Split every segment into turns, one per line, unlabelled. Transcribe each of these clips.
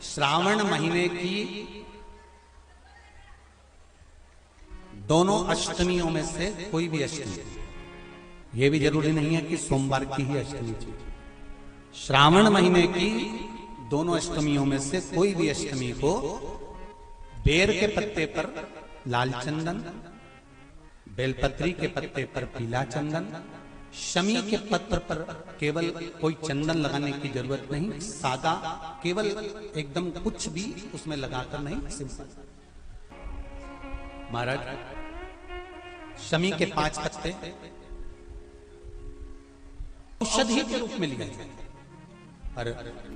श्रावण महीने की दोनों अष्टमियों में से कोई भी अष्टमी, यह भी जरूरी नहीं है कि सोमवार की ही अष्टमी थी। श्रावण महीने की दोनों अष्टमियों में से कोई भी अष्टमी को बेर के पत्ते पर लाल चंदन, बेलपत्री के पत्ते पर पीला चंदन, शमी के पत्र पर केवल कोई चंदन लगाने की जरूरत नहीं, सादा केवल एकदम कुछ भी उसमें लगाकर नहीं, सिंपल। महाराज शमी के 5 पत्ते औषधि के रूप में लिए जाते। और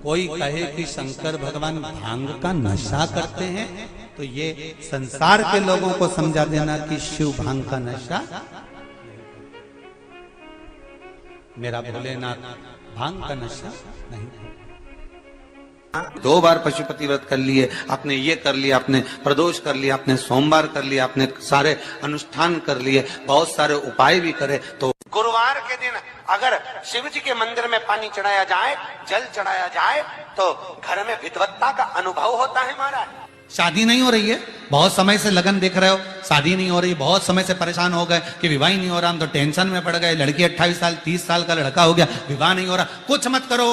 कोई कहे कि शंकर भगवान भांग का नशा करते हैं, तो ये संसार के लोगों को समझा देना कि शिव भांग का नशा, मेरा भोलेनाथ भांग का नशा नहीं।
2 बार पशुपति व्रत कर लिए, आपने ये कर लिया, आपने प्रदोष कर लिया, आपने सोमवार कर लिया, आपने सारे अनुष्ठान कर लिए, बहुत सारे उपाय भी करे, तो गुरुवार के दिन अगर शिव जी के मंदिर में पानी चढ़ाया जाए, जल चढ़ाया जाए, तो घर में विद्वत्ता का अनुभव होता है। महाराज
शादी नहीं हो रही है, बहुत समय से लगन देख रहे हो, शादी नहीं हो रही, बहुत समय से परेशान हो गए कि विवाह ही नहीं हो रहा, हम तो टेंशन में पड़ गए, लड़की 28 साल 30 साल का लड़का हो गया, विवाह नहीं हो रहा, कुछ मत करो।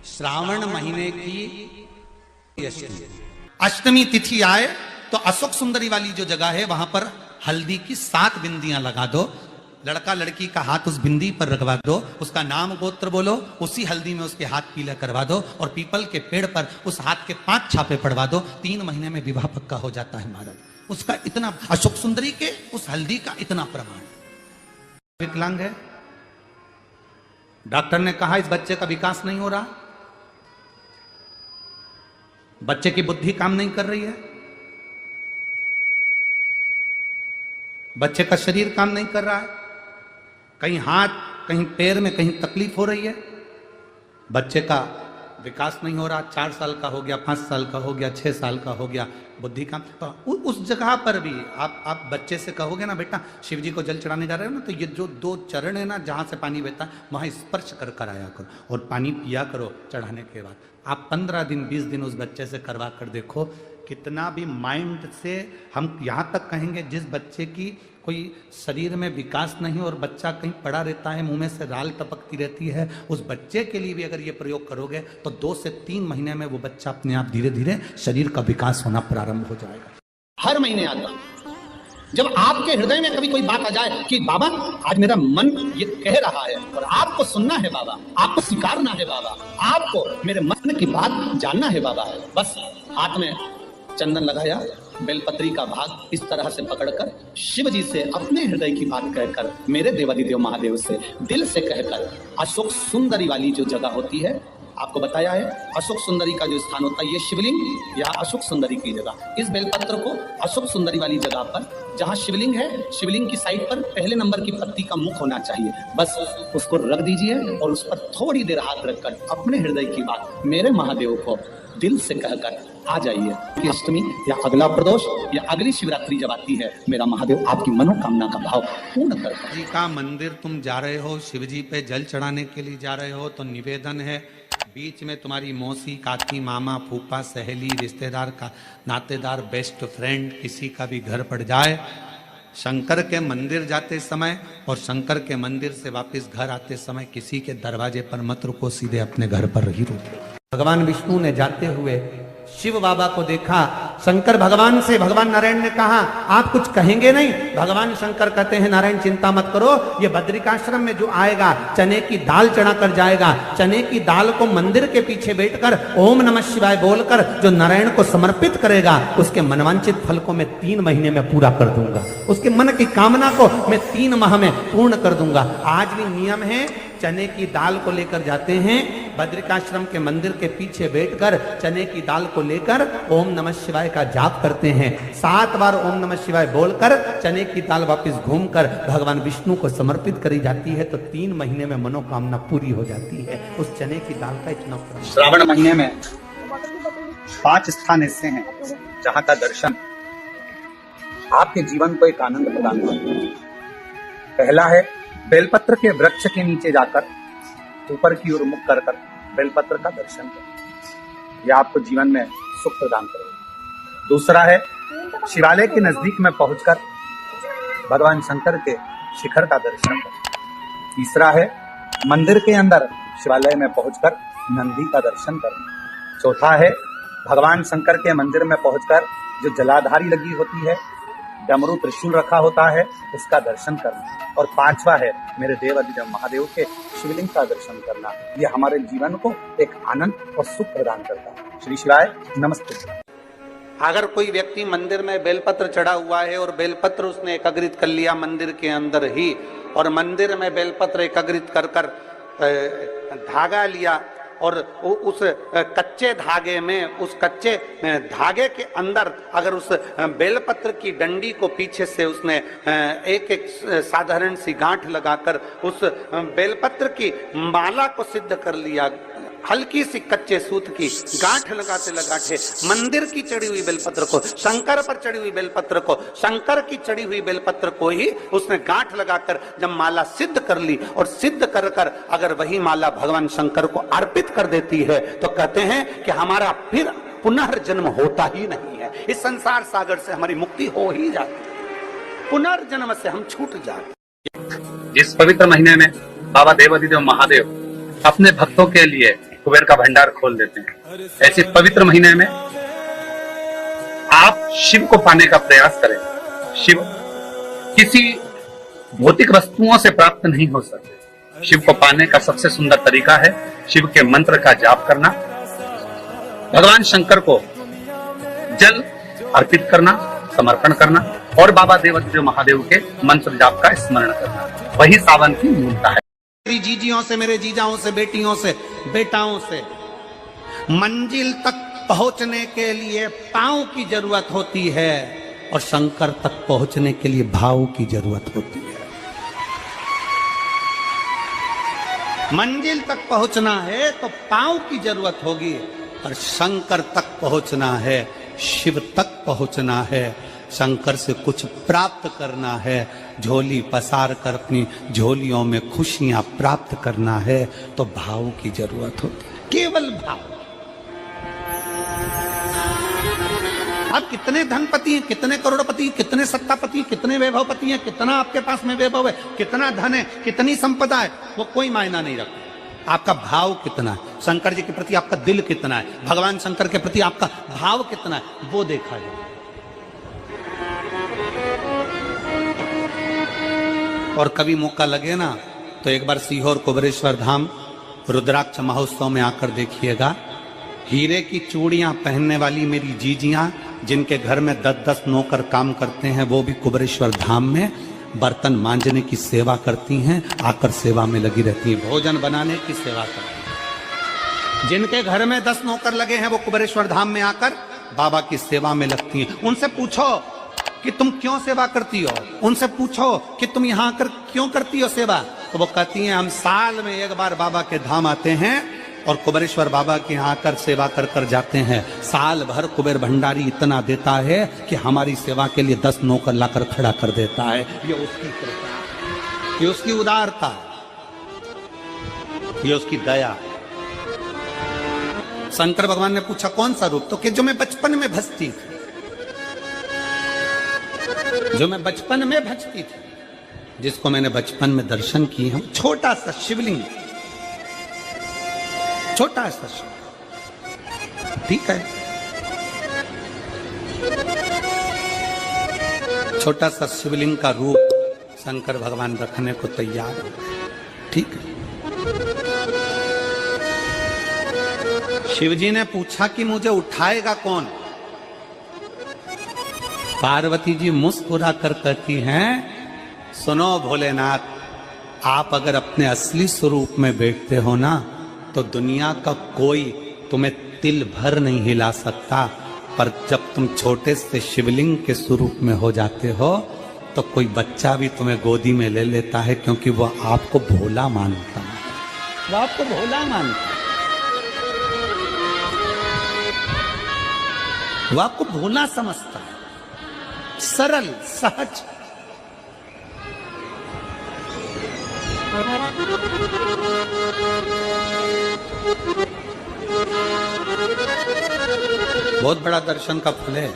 श्रावण महीने की अष्टमी तिथि आए तो अशोक सुंदरी वाली जो जगह है वहां पर हल्दी की 7 बिंदियां लगा दो, लड़का लड़की का हाथ उस बिंदी पर रखवा दो, उसका नाम गोत्र बोलो, उसी हल्दी में उसके हाथ पीला करवा दो, और पीपल के पेड़ पर उस हाथ के 5 छापे पड़वा दो, 3 महीने में विवाह पक्का हो जाता है। महाराज उसका इतना, अशोक सुंदरी के उस हल्दी का इतना प्रमाण। विकलांग है, डॉक्टर ने कहा इस बच्चे का विकास नहीं हो रहा, बच्चे की बुद्धि काम नहीं कर रही है, बच्चे का शरीर काम नहीं कर रहा है, कहीं हाथ कहीं पैर में कहीं तकलीफ हो रही है, बच्चे का विकास नहीं हो रहा, 4 साल का हो गया, 5 साल का हो गया, 6 साल का हो गया, बुद्धि काम, तो उस जगह पर भी आप बच्चे से कहोगे ना, बेटा शिव जी को जल चढ़ाने जा रहे हो ना, तो ये जो 2 चरण है ना जहां से पानी बहता है वहां स्पर्श कर कर आया करो और पानी पिया करो चढ़ाने के बाद। आप 15 दिन 20 दिन उस बच्चे से करवा कर देखो, कितना भी माइंड से हम यहां तक कहेंगे, जिस बच्चे की कोई शरीर में विकास नहीं और बच्चा कहीं पड़ा रहता है, मुंह में से राल टपकती रहती है, उस बच्चे के लिए भी अगर ये प्रयोग करोगे तो 2 से 3 महीने में वो बच्चा अपने आप धीरे धीरे शरीर का विकास होना प्रारंभ हो जाएगा।
हर महीने आता, जब आपके हृदय में कभी कोई बात आ जाए कि बाबा आज मेरा मन ये कह रहा है और आपको सुनना है बाबा, आपको स्वीकारना है बाबा, आपको मेरे मन की बात जानना है बाबा, बस हाथ में चंदन लगाया, बेलपत्री का भाग इस तरह से पकड़कर शिव जी से अपने हृदय की बात कहकर, मेरे देवादिदेव महादेव से दिल से कहकर, अशोक सुंदरी वाली जो जगह होती है, आपको बताया है अशोक सुंदरी का जो स्थान होता है, ये शिवलिंग या अशोक सुंदरी की जगह, इस बेलपत्र को अशोक सुंदरी वाली जगह पर जहां शिवलिंग है, शिवलिंग की साइड पर पहले नंबर की पत्ती का मुख होना चाहिए, बस उसको रख दीजिए और उस पर थोड़ी देर हाथ रखकर अपने हृदय की बात मेरे महादेव को दिल से कहकर आ जाइए कि अष्टमी या अगला प्रदोष या अगली शिवरात्रि जब आती है, मेरा महादेव आपकी मनोकामना का भाव पूर्ण करता है।
जी का मंदिर तुम जा रहे हो, शिव जी पे जल चढ़ाने के लिए जा रहे हो, तो निवेदन है बीच में तुम्हारी मौसी, काकी, मामा, फूफा, सहेली, रिश्तेदार का नातेदार, बेस्ट फ्रेंड किसी का भी घर पड़ जाए, शंकर के मंदिर जाते समय और शंकर के मंदिर से वापस घर आते समय किसी के दरवाजे पर मत रुको, सीधे अपने घर पर ही रुको। भगवान विष्णु ने जाते हुए शिव बाबा को देखा, शंकर भगवान से, भगवान नारायण ने कहा आप कुछ कहेंगे नहीं? भगवान शंकर कहते हैं नारायण चिंता मत करो, ये बद्रिकाश्रम में जो आएगा चने की दाल चढ़ा कर जाएगा, चने की दाल को मंदिर के पीछे बैठकर ओम नमः शिवाय बोलकर जो नारायण को समर्पित करेगा, उसके मनवांचित फल को मैं 3 महीने में पूरा कर दूंगा, उसके मन की कामना को मैं 3 माह में पूर्ण कर दूंगा। आज भी नियम है, चने की दाल को लेकर जाते हैं, बद्रिकाश्रम के मंदिर के पीछे बैठकर चने की दाल को लेकर ओम नमः शिवाय का जाप करते हैं, 7 बार ओम नमः शिवाय बोलकर चने की दाल वापस घूमकर भगवान विष्णु को समर्पित करी जाती है, तो 3 महीने में मनोकामना पूरी हो जाती है। उस चने की दाल का इतना।
श्रावण महीने में 5 स्थान ऐसे हैं जहां का दर्शन आपके जीवन को एक आनंद प्रदान करता है। पहला है बेलपत्र के वृक्ष के नीचे जाकर ऊपर की ओर मुख कर बेलपत्र का दर्शन करें। यह आपको जीवन में सुख प्रदान करेगा। दूसरा है शिवालय के नजदीक में पहुंचकर भगवान शंकर के शिखर का दर्शन करना। तीसरा है मंदिर के अंदर शिवालय में पहुंचकर नंदी का दर्शन करना। चौथा है भगवान शंकर के मंदिर में पहुंचकर जो जलाधारी लगी होती है, डमरू त्रिशूल रखा होता है, उसका दर्शन करना। और पांचवा है मेरे देव अधिदेव महादेव के शिवलिंग का दर्शन करना। यह हमारे जीवन को एक आनंद और सुख प्रदान करता है। श्री शिवाय नमस्ते।
अगर कोई व्यक्ति मंदिर में बेलपत्र चढ़ा हुआ है और बेलपत्र उसने एकत्रित कर लिया मंदिर के अंदर ही, और मंदिर में बेलपत्र एकत्रित कर कर धागा लिया और उस कच्चे धागे में, उस कच्चे धागे के अंदर अगर उस बेलपत्र की डंडी को पीछे से उसने एक एक साधारण सी गांठ लगाकर उस बेलपत्र की माला को सिद्ध कर लिया, हल्की सी कच्चे सूत की गांठ लगाते लगाते मंदिर की चढ़ी हुई बेलपत्र को, शंकर पर चढ़ी हुई बेलपत्र को, शंकर की चढ़ी हुई बेलपत्र को ही उसने गांठ लगाकर जब माला सिद्ध कर ली और सिद्ध कर कर अगर वही माला भगवान शंकर को अर्पित कर देती है तो कहते हैं कि हमारा फिर पुनर्जन्म होता ही नहीं है। इस संसार सागर से हमारी मुक्ति हो ही जाती है, पुनर्जन्म से हम छूट जाते।
इस पवित्र महीने में बाबा देव अधिदेव महादेव अपने भक्तों के लिए कुबेर का भंडार खोल देते हैं। ऐसे पवित्र महीने में आप शिव को पाने का प्रयास करें। शिव किसी भौतिक वस्तुओं से प्राप्त नहीं हो सकते। शिव को पाने का सबसे सुंदर तरीका है शिव के मंत्र का जाप करना, भगवान शंकर को जल अर्पित करना, समर्पण करना और बाबा देव अधिदेव महादेव के मंत्र जाप का स्मरण करना। वही सावन की मूलता है।
मेरी जीजियों से, मेरे जीजाओं से, बेटियों से, बेटाओं से मंजिल तक पहुंचने के लिए पांव की जरूरत होती है और शंकर तक पहुंचने के लिए भाव की जरूरत होती है। मंजिल तक पहुंचना है तो पांव की जरूरत होगी, और शंकर तक पहुंचना है, शिव तक पहुंचना है, शंकर से कुछ प्राप्त करना है, झोली पसार कर अपनी झोलियों में खुशियां प्राप्त करना है तो भाव की जरूरत होती है, केवल भाव। आप कितने धनपति हैं, कितने करोड़पति, कितने सत्तापति, कितने वैभवपति हैं, कितना आपके पास में वैभव है, कितना धन है, कितनी संपदा है, वो कोई मायना नहीं रखता। आपका भाव कितना है, शंकर जी के प्रति आपका दिल कितना है, भगवान शंकर के प्रति आपका भाव कितना है, वो देखा जाए। और कभी मौका लगे ना तो एक बार सीहोर कुबेरेश्वर धाम रुद्राक्ष महोत्सव में आकर देखिएगा। हीरे की चूड़ियां पहनने वाली मेरी जीजियां जिनके घर में 10-10 नौकर काम करते हैं, वो भी कुबेरेश्वर धाम में बर्तन मांजने की सेवा करती हैं, आकर सेवा में लगी रहती हैं, भोजन बनाने की सेवा करती हैं। जिनके घर में 10 नौकर लगे हैं वो कुबेरेश्वर धाम में आकर बाबा की सेवा में लगती हैं। उनसे पूछो कि तुम क्यों सेवा करती हो, उनसे पूछो कि तुम यहाँ आकर क्यों करती हो सेवा, तो वो कहती हैं हम साल में एक बार बाबा के धाम आते हैं और कुबेरेश्वर बाबा के यहाँ आकर सेवा कर कर जाते हैं। साल भर कुबेर भंडारी इतना देता है कि हमारी सेवा के लिए 10 नौकर लाकर खड़ा कर देता है। ये उसकी कृपा, ये उसकी उदारता, ये उसकी दया। शंकर भगवान ने पूछा कौन सा रूप, तो कि जो मैं बचपन में भजती थी, जो मैं बचपन में भजती थी, जिसको मैंने बचपन में दर्शन किए हैं, छोटा सा शिवलिंग, छोटा सा शिवलिंग, ठीक है, छोटा सा शिवलिंग का रूप शंकर भगवान रखने को तैयार हो, ठीक है। शिवजी ने पूछा कि मुझे उठाएगा कौन। पार्वती जी मुस्कुरा कर कहती हैं सुनो भोलेनाथ, आप अगर अपने असली स्वरूप में बैठते हो ना तो दुनिया का कोई तुम्हें तिल भर नहीं हिला सकता, पर जब तुम छोटे से शिवलिंग के स्वरूप में हो जाते हो तो कोई बच्चा भी तुम्हें गोदी में ले लेता है, क्योंकि वो आपको भोला मानता है, वो आपको भोला मानता है, वो आपको भोला समझता है, सरल सहज। बहुत बड़ा दर्शन का फल है।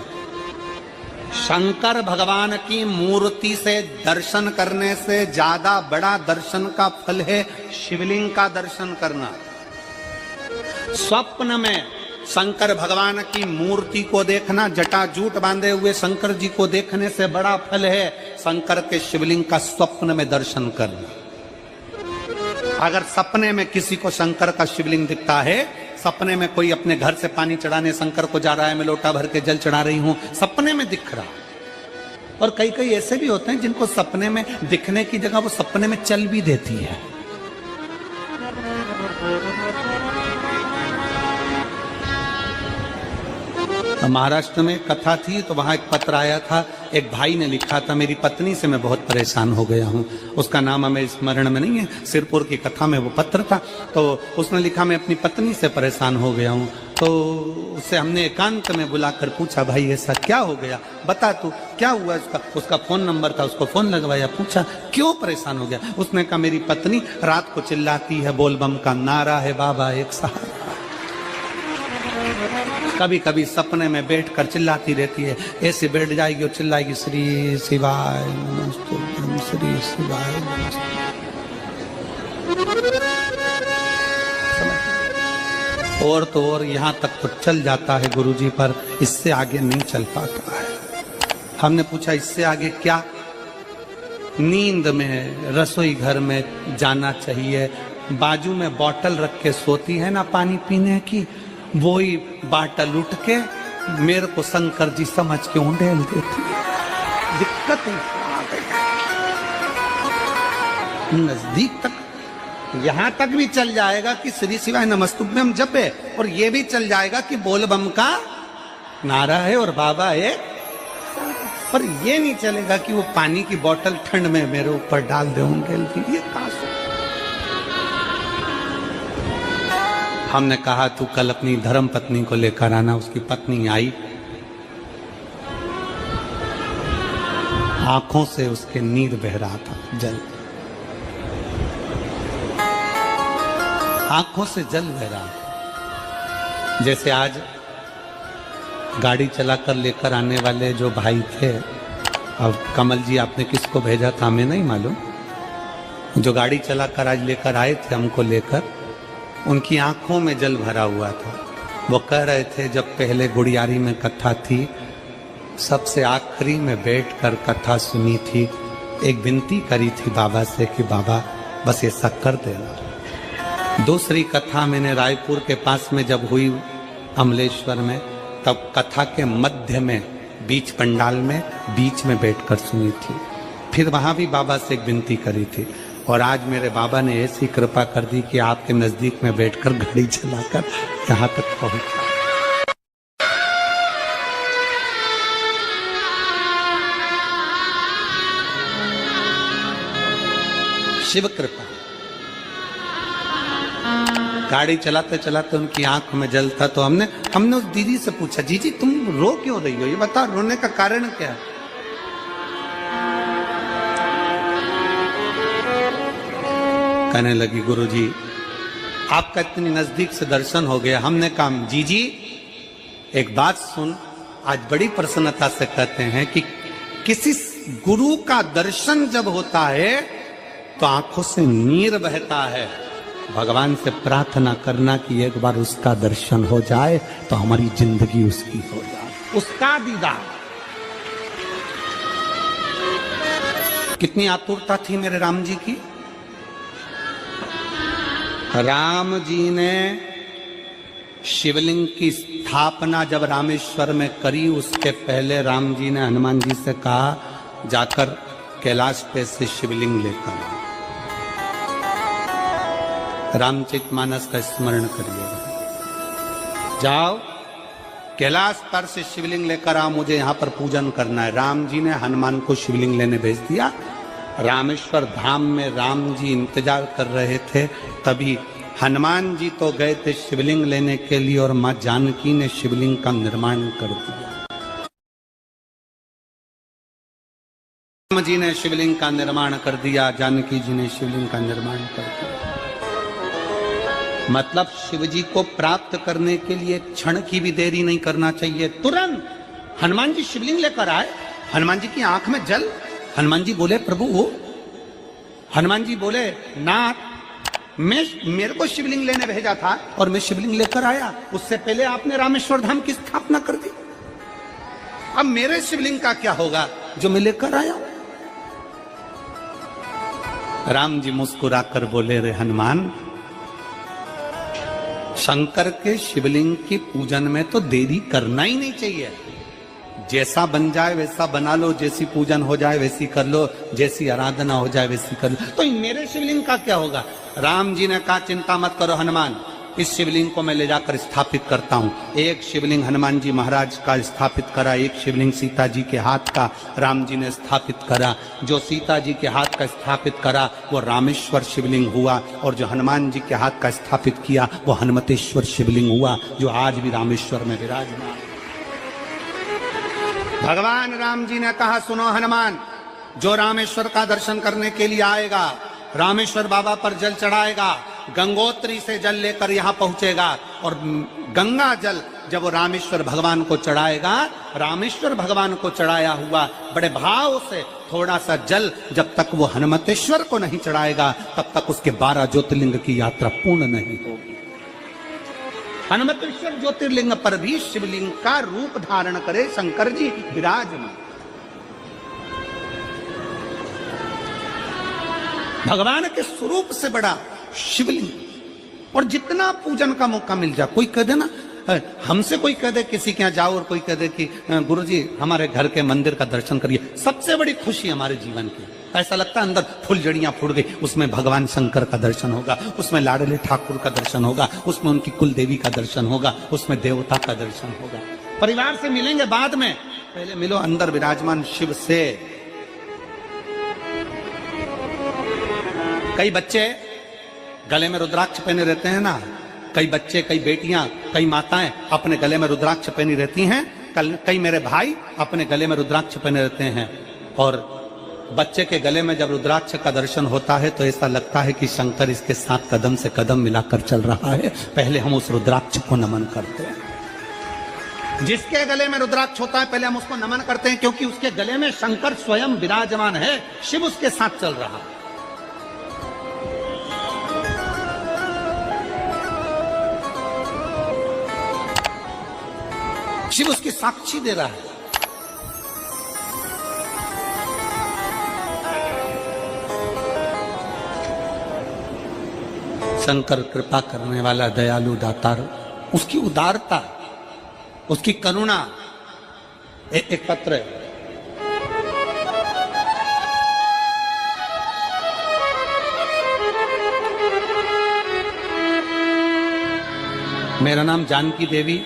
शंकर भगवान की मूर्ति से दर्शन करने से ज्यादा बड़ा दर्शन का फल है शिवलिंग का दर्शन करना। स्वप्न में शंकर भगवान की मूर्ति को देखना, जटाजूट बांधे हुए शंकर जी को देखने से बड़ा फल है शंकर के शिवलिंग का स्वप्न में दर्शन करना। अगर सपने में किसी को शंकर का शिवलिंग दिखता है, सपने में कोई अपने घर से पानी चढ़ाने शंकर को जा रहा है, मैं लोटा भर के जल चढ़ा रही हूं, सपने में दिख रहा। और कई कई ऐसे भी होते हैं जिनको सपने में दिखने की जगह वो सपने में चल भी देती है। महाराष्ट्र में कथा थी तो वहां एक पत्र आया था, एक भाई ने लिखा था, मेरी पत्नी से मैं बहुत परेशान हो गया हूं। उसका नाम हमें स्मरण में नहीं है, सिरपुर की कथा में वो पत्र था। तो उसने लिखा मैं अपनी पत्नी से परेशान हो गया हूं। तो उससे हमने एकांत में बुलाकर पूछा, भाई ऐसा क्या हो गया, बता तू क्या हुआ। उसका फोन नंबर था, उसको फोन लगवाया, पूछा क्यों परेशान हो गया। उसने कहा मेरी पत्नी रात को चिल्लाती है, बोलबम का नारा है बाबा एक सहारा। कभी कभी सपने में बैठकर चिल्लाती रहती है, ऐसे बैठ जाएगी और चिल्लाएगी श्री शिवाय नमस्तुभ्यं, श्री शिवाय नमस्तुभ्यं। और तो और यहाँ तक तो चल जाता है गुरुजी, पर इससे आगे नहीं चल पाता है। हमने पूछा इससे आगे क्या। नींद में रसोई घर में जाना चाहिए, बाजू में बोतल रख के सोती है ना पानी पीने की, वही बाटल उठ के मेरे को शंकर जी समझ के उंडेल देती है। दिक्कत आ गई। नजदीक तक यहां तक भी चल जाएगा कि श्री शिवाय नमस्तुभ्यं जपे, और ये भी चल जाएगा कि बोल बम का नारा है और बाबा है, पर ये नहीं चलेगा कि वो पानी की बोतल ठंड में मेरे ऊपर डाल दे उंडेल दी। ये कहां से। हमने कहा तू कल अपनी धर्म पत्नी को लेकर आना। उसकी पत्नी आई, आंखों से उसके नीर बह रहा था, जल, आंखों से जल बह रहा था। जैसे आज गाड़ी चलाकर लेकर आने वाले जो भाई थे, अब कमल जी आपने किसको भेजा था हमें नहीं मालूम, जो गाड़ी चलाकर आज लेकर आए थे हमको लेकर, उनकी आंखों में जल भरा हुआ था। वो कह रहे थे जब पहले गुड़ियारी में कथा थी, सबसे आखिरी में बैठकर कथा सुनी थी, एक विनती करी थी बाबा से कि बाबा बस ऐसा कर देना। दूसरी कथा मैंने रायपुर के पास में जब हुई अमलेश्वर में, तब कथा के मध्य में बीच पंडाल में बीच में बैठकर सुनी थी। फिर वहां भी बाबा से एक विनती करी थी, और आज मेरे बाबा ने ऐसी कृपा कर दी कि आपके नजदीक में बैठकर गाड़ी चलाकर यहां तक पहुंचा। शिव कृपा। गाड़ी चलाते चलाते उनकी आंख में जल था, तो हमने उस दीदी से पूछा, जीजी तुम रो क्यों रही हो, ये बताओ रोने का कारण क्या है। कहने लगी गुरुजी आपका इतनी नजदीक से दर्शन हो गया। हमने कहा जीजी एक बात सुन, आज बड़ी प्रसन्नता से कहते हैं कि किसी गुरु का दर्शन जब होता है तो आंखों से नीर बहता है। भगवान से प्रार्थना करना कि एक बार उसका दर्शन हो जाए तो हमारी जिंदगी उसकी हो जाए, उसका दीदार। कितनी आतुरता थी मेरे राम जी की। राम जी ने शिवलिंग की स्थापना जब रामेश्वर में करी, उसके पहले राम जी ने हनुमान जी से कहा जाकर कैलाश पे से शिवलिंग लेकर आओ। रामचरितमानस का स्मरण करिएगा, जाओ कैलाश पर से शिवलिंग लेकर आओ, मुझे यहाँ पर पूजन करना है। राम जी ने हनुमान को शिवलिंग लेने भेज दिया। रामेश्वर धाम में राम जी इंतजार कर रहे थे, तभी हनुमान जी तो गए थे शिवलिंग लेने के लिए, और मां जानकी ने शिवलिंग का निर्माण कर दिया। राम जी ने शिवलिंग का निर्माण कर दिया, जानकी जी ने शिवलिंग का निर्माण कर दिया। मतलब शिव जी को प्राप्त करने के लिए क्षण की भी देरी नहीं करना चाहिए, तुरंत हनुमान जी शिवलिंग लेकर आए, हनुमान जी की आंख में जल, हनुमान जी बोले प्रभु, हनुमान जी बोले नाथ मेरे को शिवलिंग लेने भेजा था और मैं शिवलिंग लेकर आया, उससे पहले आपने रामेश्वर धाम की स्थापना कर दी, अब मेरे शिवलिंग का क्या होगा जो मैं लेकर आया। राम जी मुस्कुराकर बोले, रे हनुमान, शंकर के शिवलिंग की पूजन में तो देरी करना ही नहीं चाहिए, जैसा बन जाए वैसा बना लो, जैसी पूजन हो जाए वैसी कर लो, जैसी आराधना हो जाए वैसी कर लो, तो मेरे शिवलिंग का क्या होगा। राम जी ने कहा चिंता मत करो हनुमान, इस शिवलिंग को मैं ले जाकर स्थापित करता हूं। एक शिवलिंग हनुमान जी महाराज का स्थापित करा, एक शिवलिंग सीता जी के हाथ का राम जी ने स्थापित करा। जो सीता जी के हाथ का स्थापित करा वो रामेश्वर शिवलिंग हुआ, और जो हनुमान जी के हाथ का स्थापित किया वो हनुमतेश्वर शिवलिंग हुआ, जो आज भी रामेश्वर में विराजमान। भगवान राम जी ने कहा, सुनो हनुमान, जो रामेश्वर का दर्शन करने के लिए आएगा, रामेश्वर बाबा पर जल चढ़ाएगा, गंगोत्री से जल लेकर यहां पहुंचेगा, और गंगा जल जब वो रामेश्वर भगवान को चढ़ाएगा, रामेश्वर भगवान को चढ़ाया हुआ बड़े भाव से थोड़ा सा जल जब तक वो हनुमतेश्वर को नहीं चढ़ाएगा तब तक उसके 12 ज्योतिर्लिंग की यात्रा पूर्ण नहीं होगी। हनुमतेश्वर ज्योतिर्लिंग पर भी शिवलिंग का रूप धारण करे शंकर जी विराजमान। भगवान के स्वरूप से बड़ा शिवलिंग, और जितना पूजन का मौका मिल जाए, कोई कह दे ना, हमसे कोई कह दे किसी के यहाँ जाओ और कोई कह दे कि गुरुजी हमारे घर के मंदिर का दर्शन करिए, सबसे बड़ी खुशी हमारे जीवन की। ऐसा लगता है अंदर फुलझड़ियां फूट गई, उसमें भगवान शंकर का दर्शन होगा, उसमें लाडले ठाकुर का दर्शन होगा, उसमें उनकी कुल देवी का दर्शन होगा, उसमें देवता का दर्शन होगा। परिवार से मिलेंगे बाद में, पहले मिलो अंदर विराजमान शिव से। कई बच्चे गले में रुद्राक्ष पहने रहते हैं ना, कई बच्चे, कई बेटियां, कई माताएं अपने गले में रुद्राक्ष पहनी रहती हैं, कई मेरे भाई अपने गले में रुद्राक्ष पहने रहते हैं, और बच्चे के गले में जब रुद्राक्ष का दर्शन होता है तो ऐसा लगता है कि शंकर इसके साथ कदम से कदम मिलाकर चल रहा है। पहले हम उस रुद्राक्ष को नमन करते हैं। जिसके गले में रुद्राक्ष होता है पहले हम उसको नमन करते हैं, क्योंकि उसके गले में शंकर स्वयं विराजमान है, शिव उसके साथ चल रहा है। शिव उसकी साक्षी दे रहा है। शंकर कृपा करने वाला दयालु दातार, उसकी उदारता, उसकी करुणा। एक पत्र है, मेरा नाम जानकी देवी,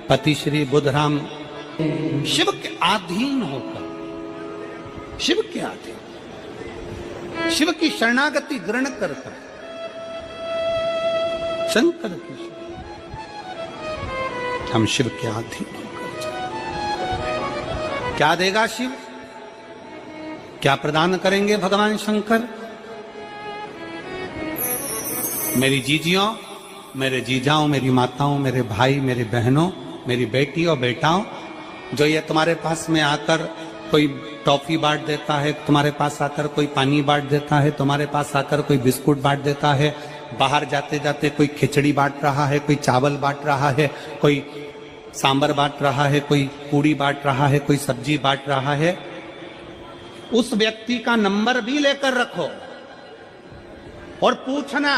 पति श्री बुधराम, शिव के अधीन होकर, शिव के अधीन, शिव की शरणागति ग्रहण कर शंकर की, हम शिव के अधीन होकर क्या देगा शिव, क्या प्रदान करेंगे भगवान शंकर। मेरी जीजियों, मेरे जीजाओं, मेरी माताओं, मेरे भाई, मेरी बहनों, मेरी बेटी और बेटाओं, जो ये तुम्हारे पास में आकर कोई टॉफी बांट देता है, तुम्हारे पास आकर कोई पानी बांट देता है, तुम्हारे पास आकर कोई बिस्कुट बांट देता है, बाहर जाते जाते कोई खिचड़ी बांट रहा है, कोई चावल बांट रहा है, कोई सांबर बांट रहा है, कोई पूड़ी बांट रहा है, कोई सब्जी बांट रहा है, उस व्यक्ति का नंबर भी लेकर रखो और पूछना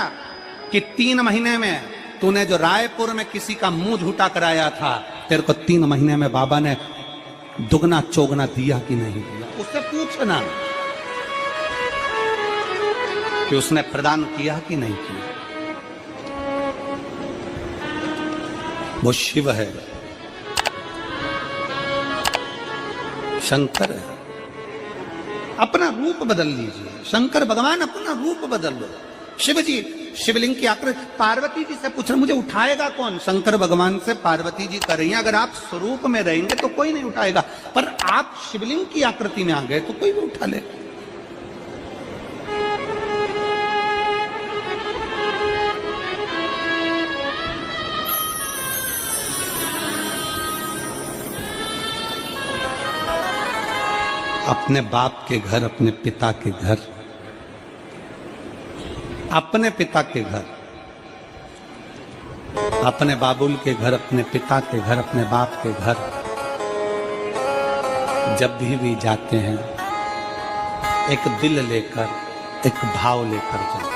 कि 3 महीने में तूने जो रायपुर में किसी का मुंह झूठा कराया था, तेरे को 3 महीने में बाबा ने दुगना चौगना दिया कि नहीं दिया। उससे पूछना कि उसने प्रदान किया कि नहीं किया। वो शिव है, शंकर है। अपना रूप बदल लीजिए, शंकर भगवान अपना रूप बदल लो। शिव जी शिवलिंग की आकृति, पार्वती जी से पूछ रहे मुझे उठाएगा कौन, शंकर भगवान से पार्वती जी कर रही हैं, अगर आप स्वरूप में रहेंगे तो कोई नहीं उठाएगा, पर आप शिवलिंग की आकृति में आ गए तो कोई भी उठा ले। अपने बाप के घर, अपने पिता के घर, अपने पिता के घर, अपने बाबुल के घर, अपने पिता के घर, अपने बाप के घर जब भी जाते हैं एक दिल लेकर, एक भाव लेकर जाते हैं।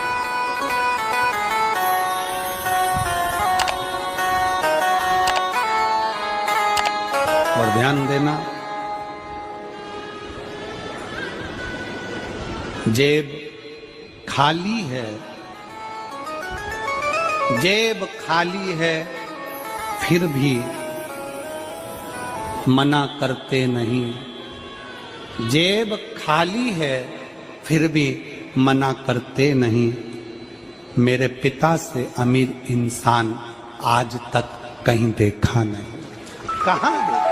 और ध्यान देना, जेब खाली है, जेब खाली है, फिर भी मना करते नहीं। जेब खाली है, फिर भी मना करते नहीं। मेरे पिता से अमीर इंसान आज तक कहीं देखा नहीं। कहाँ देखा?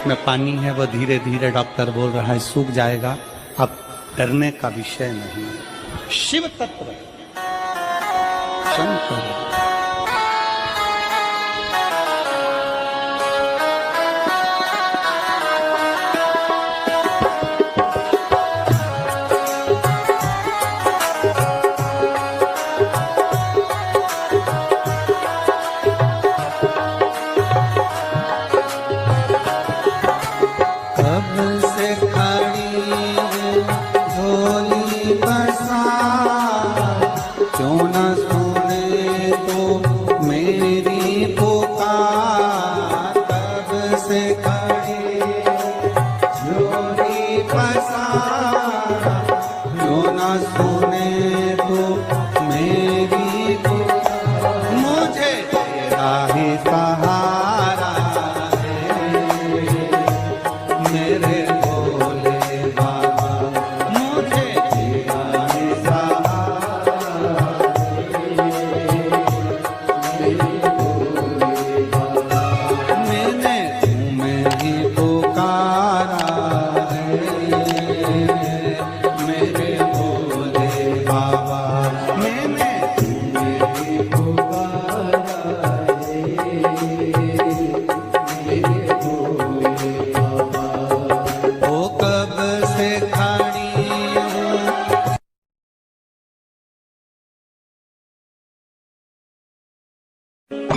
में पानी है, वो धीरे धीरे डॉक्टर बोल रहा है सूख जाएगा, अब डरने का विषय नहीं। शिव तत्व शंकर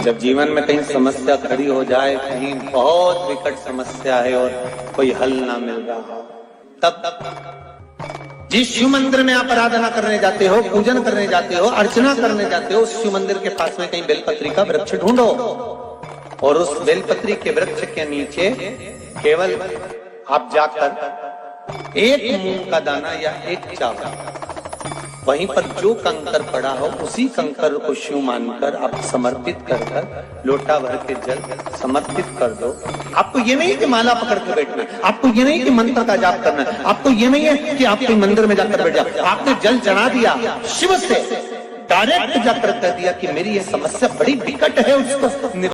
जब जीवन में कहीं समस्या खड़ी हो जाए, कहीं बहुत विकट समस्या है और कोई हल ना मिल रहा हो, तब जिस शिव मंदिर में आप आराधना करने जाते हो, पूजन करने जाते हो, अर्चना करने जाते हो, उस शिव मंदिर के पास में कहीं बेलपत्री का वृक्ष ढूंढो और उस बेलपत्री के वृक्ष के नीचे केवल आप जाकर एक मूंग का दाना या एक चावल, वहीं पर जो कंकर पड़ा हो उसी कंकर को शिव मानकर आप समर्पित कर लोटा भर के जल समर्पित कर दो। आपको ये नहीं कि माला पकड़ के बैठना है, आपको ये नहीं कि मंत्र का जाप करना है, आपको ये नहीं है कि आप कोई मंदिर में जाकर बैठ जाओ। आपने जल चढ़ा दिया, शिव से डायरेक्ट जाकर कह दिया कि मेरी ये समस्या बड़ी विकट है, उसको